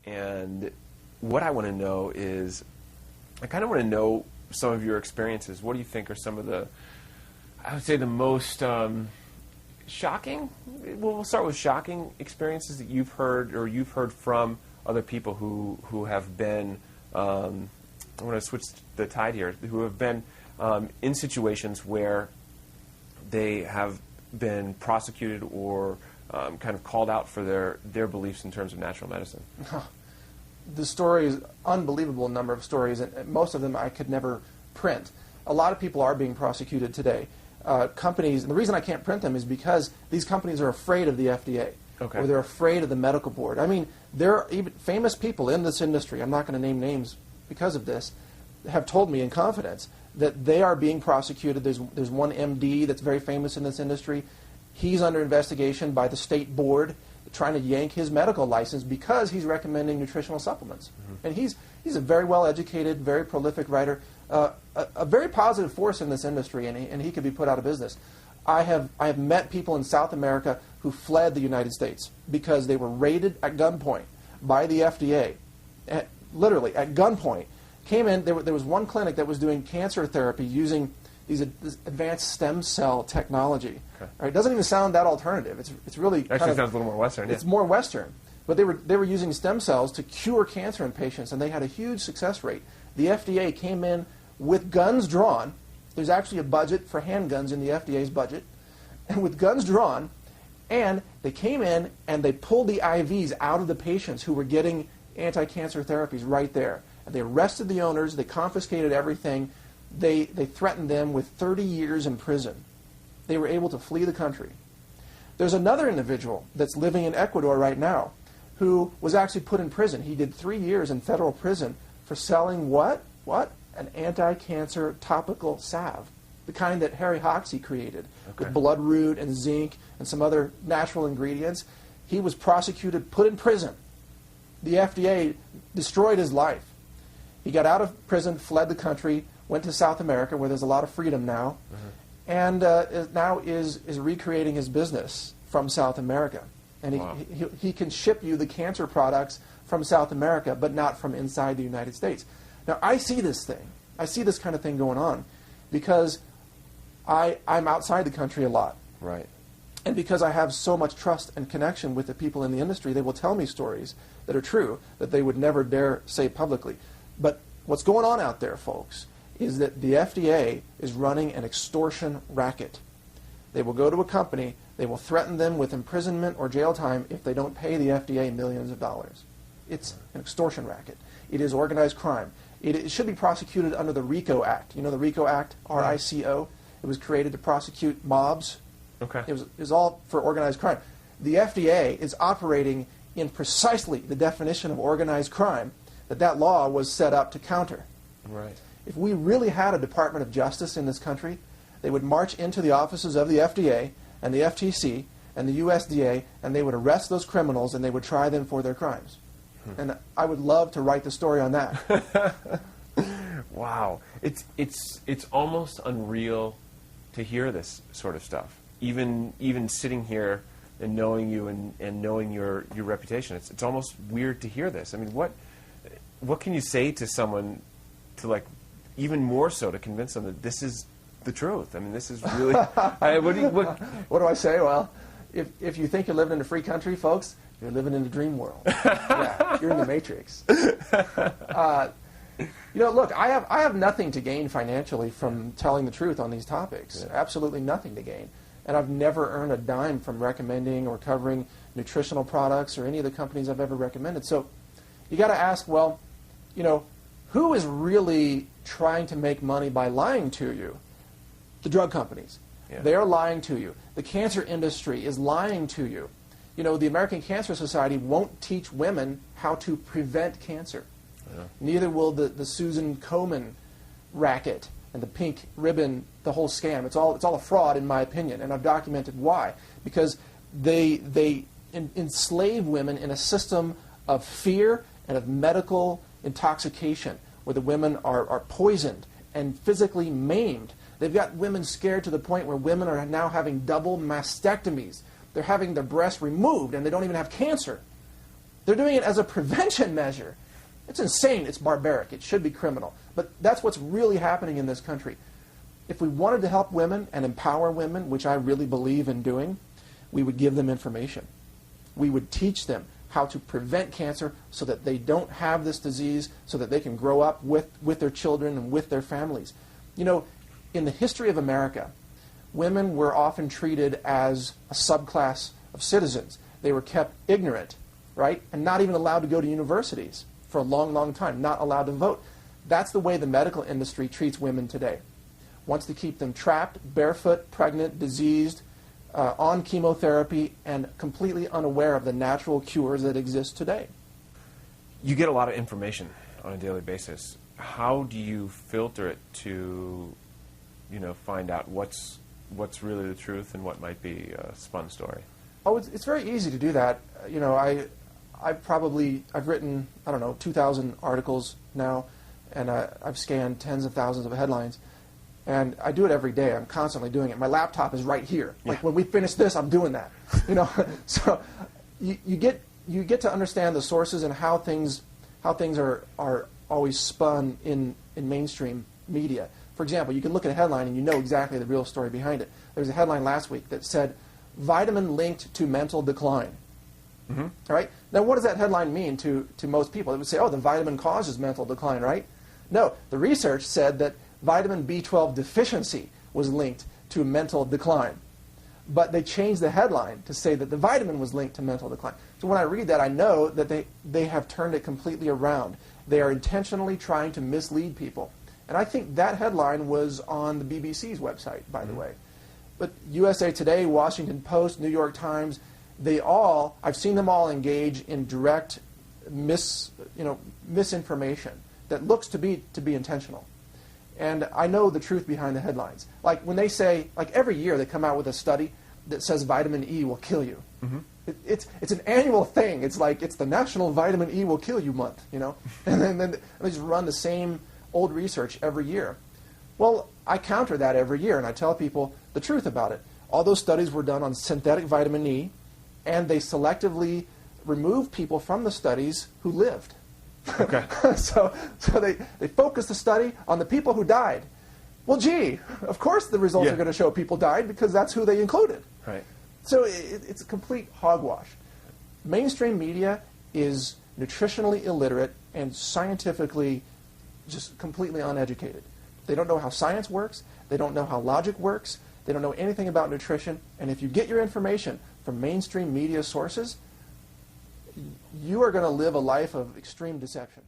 And what I want to know is, I kind of want to know some of your experiences. What do you think are some of the, I would say, the most shocking, we'll start with shocking experiences that you've heard, or you've heard from other people who have been, I want to switch the tide here, who have been in situations where they have been prosecuted or kind of called out for their beliefs in terms of natural medicine. The stories, unbelievable number of stories, and most of them I could never print. A lot of people are being prosecuted today. Companies, and the reason I can't print them is because these companies are afraid of the FDA, okay, or they're afraid of the medical board. I mean, there are even famous people in this industry, I'm not going to name names because of this, have told me in confidence that they are being prosecuted. There's one MD that's very famous in this industry. He's under investigation by the state board, trying to yank his medical license because he's recommending nutritional supplements. Mm-hmm. And he's a very well-educated, very prolific writer, a very positive force in this industry, and he could be put out of business. I have met people in South America who fled the United States because they were raided at gunpoint by the FDA, literally at gunpoint. Came in, there was one clinic that was doing cancer therapy using this advanced stem cell technology. Okay. Right? It doesn't even sound that alternative. It's really actually sounds a little more Western. It's more Western, but they were using stem cells to cure cancer in patients, and they had a huge success rate. The FDA came in with guns drawn. There's actually a budget for handguns in the FDA's budget, and with guns drawn, and they came in and they pulled the IVs out of the patients who were getting anti-cancer therapies right there. And they arrested the owners. They confiscated everything. They threatened them with 30 years in prison. They were able to flee the country. There's another individual that's living in Ecuador right now who was actually put in prison. He did 3 years in federal prison for selling what? What? An anti-cancer topical salve, the kind that Harry Hoxsey created, okay, with bloodroot and zinc and some other natural ingredients. He was prosecuted, put in prison. The FDA destroyed his life. He got out of prison, fled the country, went to South America, where there's a lot of freedom now, mm-hmm, and now is recreating his business from South America. And wow, he can ship you the cancer products from South America, but not from inside the United States. Now, I see this thing. I see this kind of thing going on because I'm outside the country a lot. Right. And because I have so much trust and connection with the people in the industry, they will tell me stories that are true that they would never dare say publicly. But what's going on out there, folks, is that the FDA is running an extortion racket. They will go to a company, they will threaten them with imprisonment or jail time if they don't pay the FDA millions of dollars. It's an extortion racket. It is organized crime. It should be prosecuted under the RICO Act. You know the RICO Act, R-I-C-O? It was created to prosecute mobs. Okay. It was all for organized crime. The FDA is operating in precisely the definition of organized crime that law was set up to counter. Right. If we really had a Department of Justice in this country, they would march into the offices of the FDA and the FTC and the USDA, and they would arrest those criminals and they would try them for their crimes. And I would love to write the story on that. Wow. It's almost unreal to hear this sort of stuff. Even sitting here and knowing you and knowing your reputation, it's almost weird to hear this. I mean, what can you say to someone to, like, even more so to convince them that this is the truth? I mean, this is really... What do I say? Well, if you think you're living in a free country, folks, you're living in a dream world. Yeah, you're in the Matrix. Look, I have nothing to gain financially from telling the truth on these topics. Yeah. Absolutely nothing to gain. And I've never earned a dime from recommending or covering nutritional products or any of the companies I've ever recommended. So you got to ask, well, who is really trying to make money by lying to you? The drug companies. Yeah. They are lying to you. The cancer industry is lying to you. The American Cancer Society won't teach women how to prevent cancer. Yeah. Neither will the Susan Komen racket and the pink ribbon, the whole scam. It's all a fraud, in my opinion, and I've documented why. Because they enslave women in a system of fear and of medical intoxication, where the women are poisoned and physically maimed. They've got women scared to the point where women are now having double mastectomies. They're having their breasts removed, and they don't even have cancer. They're doing it as a prevention measure. It's insane. It's barbaric. It should be criminal. But that's what's really happening in this country. If we wanted to help women and empower women, which I really believe in doing, we would give them information. We would teach them how to prevent cancer so that they don't have this disease, so that they can grow up with their children and with their families. You know, in the history of America, women were often treated as a subclass of citizens. They were kept ignorant, right, and not even allowed to go to universities for a long, long time, not allowed to vote. That's the way the medical industry treats women today. Wants to keep them trapped, barefoot, pregnant, diseased, on chemotherapy, and completely unaware of the natural cures that exist today. You get a lot of information on a daily basis. How do you filter it to, you know, find out what's really the truth and what might be a spun story? Oh, it's very easy to do that. You know, I've written, I don't know, 2,000 articles now, and I've scanned tens of thousands of headlines. And I do it every day. I'm constantly doing it. My laptop is right here. Like when we finish this, I'm doing that. You know, so you get to understand the sources and how things are always spun in mainstream media. For example, you can look at a headline and you know exactly the real story behind it. There was a headline last week that said, "Vitamin linked to mental decline." Mm-hmm. All right. Now, what does that headline mean to most people? It would say, "Oh, the vitamin causes mental decline," right? No, the research said that vitamin B12 deficiency was linked to mental decline. But they changed the headline to say that the vitamin was linked to mental decline. So when I read that, I know that they have turned it completely around. They are intentionally trying to mislead people. And I think that headline was on the BBC's website, by the way. But USA Today, Washington Post, New York Times, I've seen them all engage in direct misinformation that looks to be intentional. And I know the truth behind the headlines. Like when they say, like every year they come out with a study that says vitamin E will kill you. Mm-hmm. It's an annual thing. It's like it's the National Vitamin E Will Kill You Month, you know. And then they just run the same old research every year. Well, I counter that every year, and I tell people the truth about it. All those studies were done on synthetic vitamin E, and they selectively removed people from the studies who lived. Okay. so they focused the study on the people who died. Well, gee, of course the results are going to show people died because that's who they included. Right. So it's a complete hogwash. Mainstream media is nutritionally illiterate and scientifically just completely uneducated. They don't know how science works. They don't know how logic works. They don't know anything about nutrition. And if you get your information from mainstream media sources, you are going to live a life of extreme deception.